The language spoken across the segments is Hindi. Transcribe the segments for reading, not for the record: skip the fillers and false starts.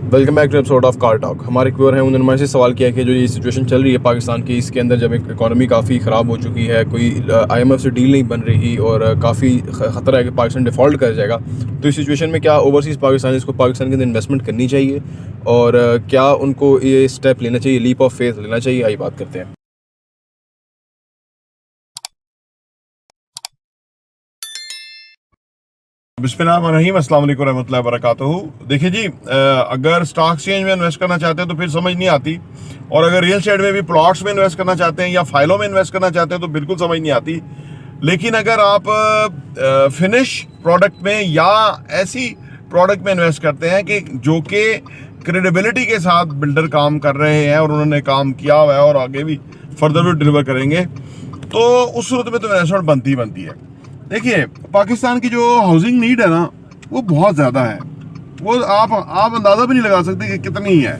Welcome back to episode of car talk. हमारे व्यूअर हैं उन्होंने हमारे से सवाल किया कि जो ये सिचुएशन चल रही है पाकिस्तान की, इसके अंदर जब इकॉनमी काफ़ी ख़राब हो चुकी है, कोई IMF से डील नहीं बन रही और काफ़ी ख़तरा है कि पाकिस्तान डिफ़ॉल्ट कर जाएगा, तो इस सिचुएशन में क्या ओवरसीज़ पाकिस्तानीज़ को पाकिस्तान के अंदर इन्वेस्टमेंट करनी चाहिए और क्या उनको ये स्टेप लेना चाहिए, लीप ऑफ फेथ लेना चाहिए? आई बात करते हैं। बिस्मिल्लाहिर्रहमानिर्रहीम, अस्सलाम वालेकुम रहमतुल्लाहि वबरकातुहू। देखिए जी, अगर स्टॉक एक्सचेंज में इन्वेस्ट करना चाहते हैं तो फिर समझ नहीं आती, और अगर रियल एस्टेट में भी प्लॉट्स में इन्वेस्ट करना चाहते हैं या फाइलों में इन्वेस्ट करना चाहते हैं तो बिल्कुल समझ नहीं आती। लेकिन अगर आप फिनिश प्रोडक्ट में या ऐसी प्रोडक्ट में इन्वेस्ट करते हैं कि जो कि क्रेडिबिलिटी के साथ बिल्डर काम कर रहे हैं और उन्होंने काम किया हुआ है और आगे भी फर्दर भी डिलीवर करेंगे, तो उस सूरत में तो इन्वेस्टमेंट बनती है। देखिए, पाकिस्तान की जो हाउसिंग नीड है ना, वो बहुत ज़्यादा है। वो आप अंदाज़ा भी नहीं लगा सकते कि कितनी है,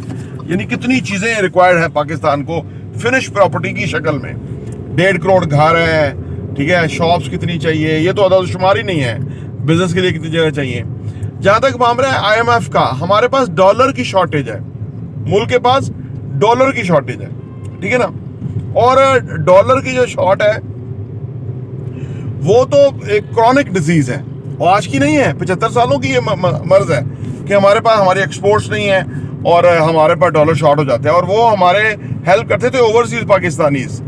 यानी कितनी चीज़ें रिक्वायर्ड है पाकिस्तान को फिनिश प्रॉपर्टी की शक्ल में। 1.5 करोड़ घर है, ठीक है, शॉप्स कितनी चाहिए, ये तो आदादुशुमार ही नहीं है। बिजनेस के लिए कितनी जगह चाहिए। जहाँ तक मामला है IMF का, हमारे पास डॉलर की शॉर्टेज है, मुल्क के पास डॉलर की शॉर्टेज है, ठीक है ना। और डॉलर की जो शॉर्ट है वो तो एक क्रॉनिक डिजीज है, और आज की नहीं है, 75 सालों की ये मर्ज है कि हमारे पास हमारी एक्सपोर्ट्स नहीं है और हमारे पास डॉलर शॉर्ट हो जाते हैं, और वो हमारे हेल्प करते थे ओवरसीज पाकिस्तानीज।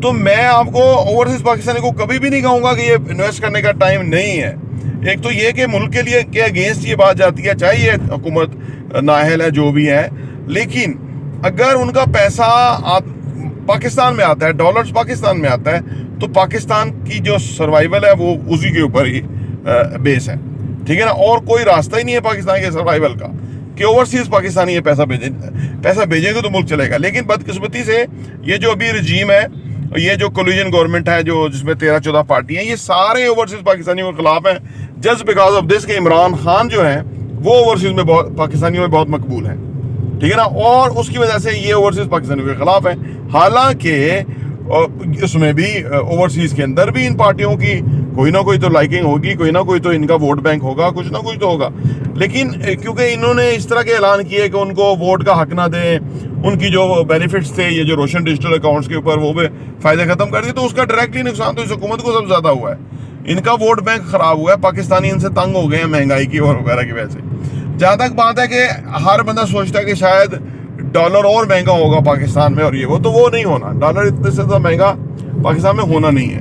तो मैं आपको ओवरसीज पाकिस्तानी को कभी भी नहीं कहूँगा कि ये इन्वेस्ट करने का टाइम नहीं है। एक तो ये कि मुल्क के लिए के अगेंस्ट ये बात जाती है, चाहे ये हुकूमत नाअहल है जो भी है, लेकिन अगर उनका पैसा पाकिस्तान में आता है, डॉलर्स पाकिस्तान में आता है, तो पाकिस्तान की जो सर्वाइवल है वो उसी के ऊपर ही बेस है, ठीक है ना। और कोई रास्ता ही नहीं है पाकिस्तान के सर्वाइवल का कि ओवरसीज पाकिस्तानी ये पैसा भेजेंगे तो मुल्क चलेगा। लेकिन बदकिस्मती से ये जो अभी रजीम है, ये जो कोलिजन गवर्नमेंट है, जो जिसमें 13-14 पार्टी हैं, ये सारे ओवरसीज पाकिस्तानियों के खिलाफ हैं, जस्ट बिकॉज ऑफ दिस के इमरान खान जो है वो ओवरसीज में बहुत पाकिस्तानियों में बहुत मकबूल है, ठीक है ना। और उसकी वजह से ये ओवरसीज पाकिस्तानियों के खिलाफ है। हालांकि इसमें भी ओवरसीज के अंदर भी इन पार्टियों की कोई ना कोई तो लाइकिंग होगी, कोई ना कोई तो इनका वोट बैंक होगा, कुछ ना कुछ तो होगा। लेकिन क्योंकि इन्होंने इस तरह के ऐलान किए कि उनको वोट का हक ना दें, उनकी जो बेनिफिट्स थे ये जो रोशन डिजिटल अकाउंट्स के ऊपर, वो भी फायदे खत्म कर दिए, तो उसका डायरेक्टली नुकसान तो इस हुकूमत को सबसे ज्यादा हुआ है। इनका वोट बैंक खराब हुआ है, पाकिस्तानी इनसे तंग हो गए हैं महंगाई की और वगैरह की वजह से। जहाँ तक बात है कि हर बंदा सोचता है कि शायद डॉलर और महंगा होगा पाकिस्तान में, और ये वो तो वो नहीं होना। डॉलर इतने से ज़्यादा महंगा पाकिस्तान में होना नहीं है।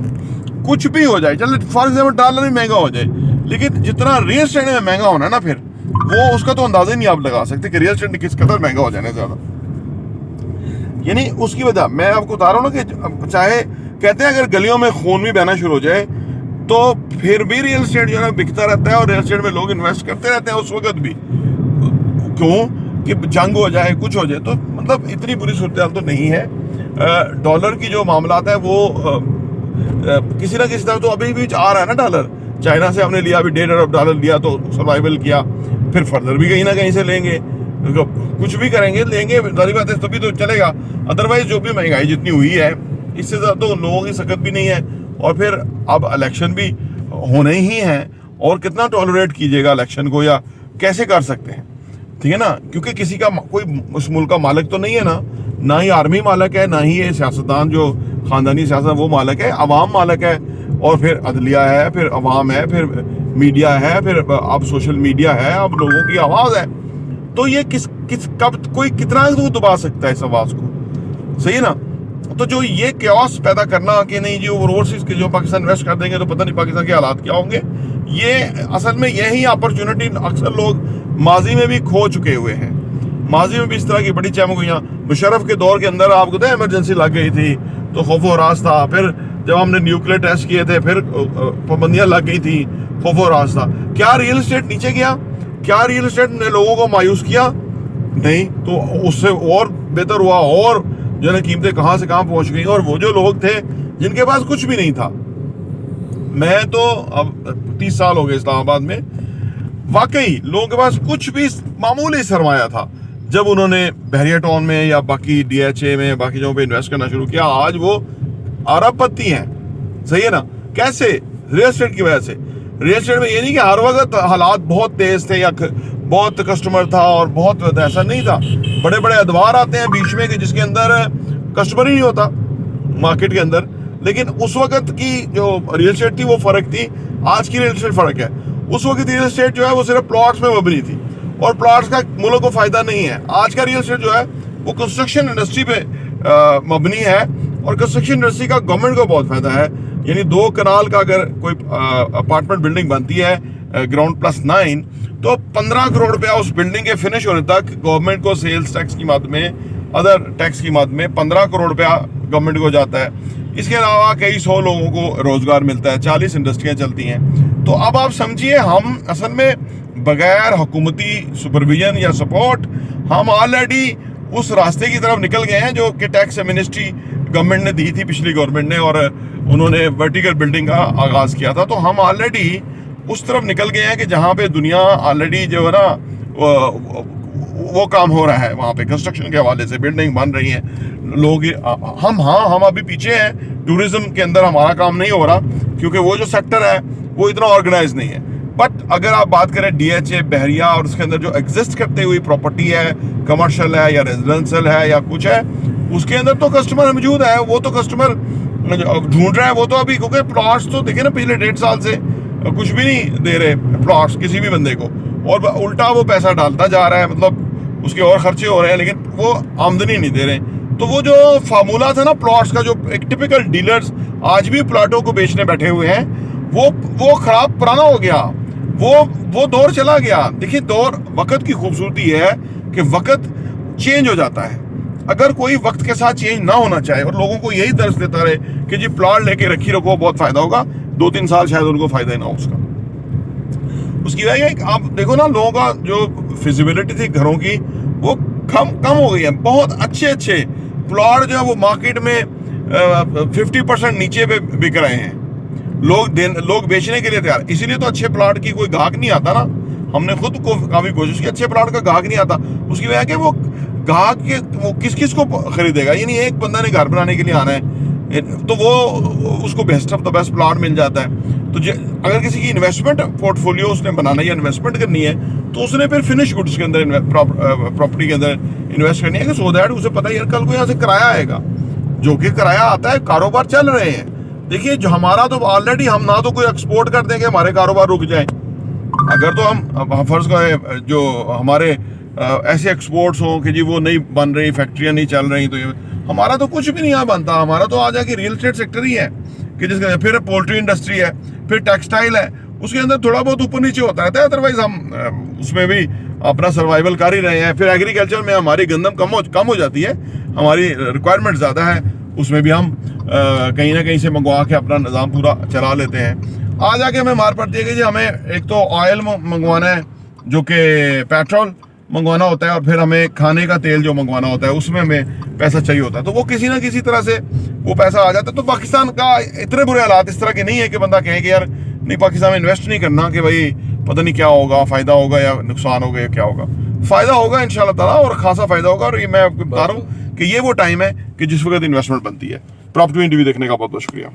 कुछ भी हो जाए, चलो फॉर एग्जाम्पल डॉलर भी महंगा हो जाए, लेकिन जितना रियल एस्टेट में महंगा होना है ना, फिर वो उसका तो अंदाजा ही नहीं आप लगा सकते कि रियल एस्टेट किस कदर महंगा हो जाने ज़्यादा। यानी उसकी वजह मैं आपको बता रहा हूँ ना कि चाहे कहते हैं अगर गलियों में खून भी बहना शुरू हो जाए तो फिर भी रियल एस्टेट जो है बिकता रहता है, और रियल एस्टेट में लोग इन्वेस्ट करते रहते हैं उस वक्त भी। क्यों कि जंग हो जाए, कुछ हो जाए, तो मतलब इतनी बुरी सूरत तो नहीं है। डॉलर की जो मामलात है वो किसी ना किसी तरह तो अभी भी आ रहा है ना। डॉलर चाइना से हमने लिया, अभी 1.5 अरब डॉलर लिया तो सर्वाइवल किया, फिर फर्दर भी कहीं ना कहीं से लेंगे, कुछ भी करेंगे, लेंगे, सारी बात है, तभी तो चलेगा। अदरवाइज जो भी महंगाई जितनी हुई है, इससे ज़्यादा तो लोगों की सकत भी नहीं है। और फिर अब इलेक्शन भी होने ही हैं, और कितना टॉलरेट कीजिएगा इलेक्शन को, या कैसे कर सकते हैं, ठीक है ना। क्योंकि किसी का कोई उस मुल्क का मालिक तो नहीं है ना ही आर्मी मालिक है, ना ही ये सियासतदान जो खानदानी सियासत वो मालिक है, अवाम मालिक है, और फिर अदलिया है, फिर अवाम है, फिर मीडिया है, फिर अब सोशल मीडिया है, अब लोगों की आवाज़ है। तो ये कब कोई कितना दबा सकता है इस आवाज़ को, सही है ना। तो जो ये क्योस पैदा करना कि नहीं जी ओवरसीज के जो पाकिस्तान इन्वेस्ट कर देंगे तो पता नहीं पाकिस्तान के हालात क्या होंगे, ये असल में यही अपॉर्चुनिटी अक्सर लोग माजी में भी खो चुके हुए हैं। माजी में भी इस तरह की बड़ी चमकियाँ, मुशर्रफ के दौर के अंदर आपको तो इमरजेंसी लग गई थी तो खौफो राज था, फिर जब हमने न्यूक्लियर टेस्ट किए थे फिर पाबंदियाँ लग गई थी, खौफो राज था। क्या रियल एस्टेट नीचे गया? क्या रियल एस्टेट ने लोगों को मायूस किया? नहीं, तो उससे और बेहतर हुआ, और जो है कीमतें कहाँ से कहाँ पहुँच गई। और वो जो लोग थे जिनके पास कुछ भी नहीं था, मैं तो अब 30 साल हो गए इस्लामाबाद में, वाकई लोगों के पास कुछ भी मामूली सरमाया था, जब उन्होंने बहरिया टाउन में या बाकी DHA में बाकी जगहों पे इन्वेस्ट करना शुरू किया, आज वो अरबपति हैं, सही है ना। कैसे? रियल एस्टेट की वजह से। रियल एस्टेट में ये नहीं कि हर वक्त हालात बहुत तेज थे या बहुत कस्टमर था और बहुत, ऐसा नहीं था। बड़े बड़े अदवार आते हैं बीच में कि जिसके अंदर कस्टमर ही नहीं होता मार्केट के अंदर। लेकिन उस वक्त की जो रियल एस्टेट थी वो फर्क थी, आज की रियल एस्टेट फर्क है। उस वक्त रियल एस्टेट जो है वो सिर्फ प्लॉट्स में मबनी थी और प्लॉट्स का मुल्क को फायदा नहीं है। आज का रियल एस्टेट जो है वो कंस्ट्रक्शन इंडस्ट्री पे मबनी है और कंस्ट्रक्शन इंडस्ट्री का गवर्नमेंट को बहुत फायदा है। यानी 2 कनाल का अगर कोई अपार्टमेंट बिल्डिंग बनती है ग्राउंड +9 तो 15 करोड़ रुपया उस बिल्डिंग के फिनिश होने तक गवर्नमेंट को सेल्स टैक्स की मद में, अदर टैक्स की मद में 15 करोड़ रुपया गवर्नमेंट को जाता है। इसके अलावा कई 100 लोगों को रोजगार मिलता है, 40 इंडस्ट्रियां चलती हैं। तो अब आप समझिए हम असल में बगैर हुकूमती सुपरविजन या सपोर्ट हम ऑलरेडी उस रास्ते की तरफ निकल गए हैं जो कि टैक्स मिनिस्ट्री गवर्नमेंट ने दी थी, पिछली गवर्नमेंट ने, और उन्होंने वर्टिकल बिल्डिंग का आगाज किया था। तो हम ऑलरेडी उस तरफ निकल गए हैं कि जहाँ पे दुनिया ऑलरेडी जो है ना वो काम हो रहा है, वहाँ पे कंस्ट्रक्शन के हवाले से बिल्डिंग बन रही हैं लोग। हम अभी पीछे हैं, टूरिज्म के अंदर हमारा काम नहीं हो रहा क्योंकि वो जो सेक्टर है वो इतना ऑर्गेनाइज नहीं है। बट अगर आप बात करें DHA बहरिया और उसके अंदर जो एग्जिस्ट करते हुई प्रॉपर्टी है, कमर्शियल है या रेजिडेंशियल है या कुछ है, उसके अंदर तो कस्टमर मौजूद है। वो तो कस्टमर ढूंढ रहा है, वो तो अभी, क्योंकि प्लॉट्स तो देखे ना पिछले 1.5 साल से कुछ भी नहीं दे रहे प्लॉट्स किसी भी बंदे को, और उल्टा वो पैसा डालता जा रहा है, मतलब उसके और खर्चे हो रहे हैं लेकिन वो आमदनी नहीं दे रहे। तो वो जो फार्मूला था ना प्लॉट्स का, जो एक टिपिकल डीलर्स आज भी प्लॉटों को बेचने बैठे हुए हैं, वो खराब पुराना हो गया, वो दौर चला गया। देखिए दौर, वक्त की खूबसूरती है कि वक्त चेंज हो जाता है। अगर कोई वक्त के साथ चेंज ना होना चाहे और लोगों को यही दर्ज देता रहे कि जी प्लॉट लेके रखी रखो बहुत फायदा होगा, 2-3 साल शायद उनको फायदा ही ना हो उसका। उसकी वजह है, आप देखो ना लोगों का जो फिजिबिलिटी थी घरों की वो कम हो गई है। बहुत अच्छे प्लॉट जो है वो मार्केट में 50% नीचे पे बिक रहे हैं। लोग बेचने के लिए तैयार, इसीलिए तो अच्छे प्लॉट की कोई गाहक नहीं आता ना। हमने खुद को काफी कोशिश की, अच्छे प्लॉट का गाहक नहीं आता। उसकी वजह कि वो गाहक के वो किस को खरीदेगा, यानी एक बंदा ने घर बनाने के लिए आना है तो वो उसको best of the best plot मिल जाता है। तो अगर किसी की इन्वेस्टमेंट पोर्टफोलियो उसने बनाना या इन्वेस्टमेंट करनी है तो उसने फिर फिनिश गुड्स के अंदर, प्रॉपर्टी के अंदर इन्वेस्ट करनी है कि सो दैट उसे पता है यार कल को यहाँ से किराया आएगा, जो कि किराया आता है, कारोबार चल रहे हैं। देखिए जो हमारा तो ऑलरेडी, हम ना तो कोई एक्सपोर्ट कर देंगे हमारे कारोबार रुक जाए, अगर तो हम फर्ज करें जो हमारे ऐसे एक्सपोर्ट्स हों कि जी वो नहीं बन रही, फैक्ट्रियाँ नहीं चल रही, तो हमारा तो कुछ भी नहीं यहाँ बनता। हमारा तो आ जाके रियल एस्टेट सेक्टर ही है कि जिसका, फिर पोल्ट्री इंडस्ट्री है, फिर टेक्सटाइल है, उसके अंदर थोड़ा बहुत ऊपर नीचे होता रहता है, अदरवाइज हम उसमें भी अपना सर्वाइवल कर ही रहे हैं। फिर एग्रीकल्चर में हमारी गंदम कम हो जाती है, हमारी रिक्वायरमेंट ज़्यादा है, उसमें भी हम कहीं ना कहीं से मंगवा के अपना निज़ाम पूरा चला लेते हैं। आ जाके हमें मार पड़ती है कि जी हमें एक तो ऑयल मंगवाना है, जो कि पेट्रोल मंगवाना होता है, और फिर हमें खाने का तेल जो मंगवाना होता है उसमें हमें पैसा चाहिए होता है। तो वो किसी ना किसी तरह से वो पैसा आ जाता है। तो पाकिस्तान का इतने बुरे हालात इस तरह के नहीं है कि बंदा कहे कि यार नहीं पाकिस्तान में इन्वेस्ट नहीं करना, कि भाई पता नहीं क्या होगा, फ़ायदा होगा या नुकसान होगा या क्या होगा। फ़ायदा होगा इंशाल्लाह ताला, और खासा फ़ायदा होगा। और ये मैं आपको बता रहा हूँ कि ये वो टाइम है कि जिस वक्त इन्वेस्टमेंट बनती है। प्रॉपर्टी इंटरव्यू देखने का बहुत बहुत शुक्रिया।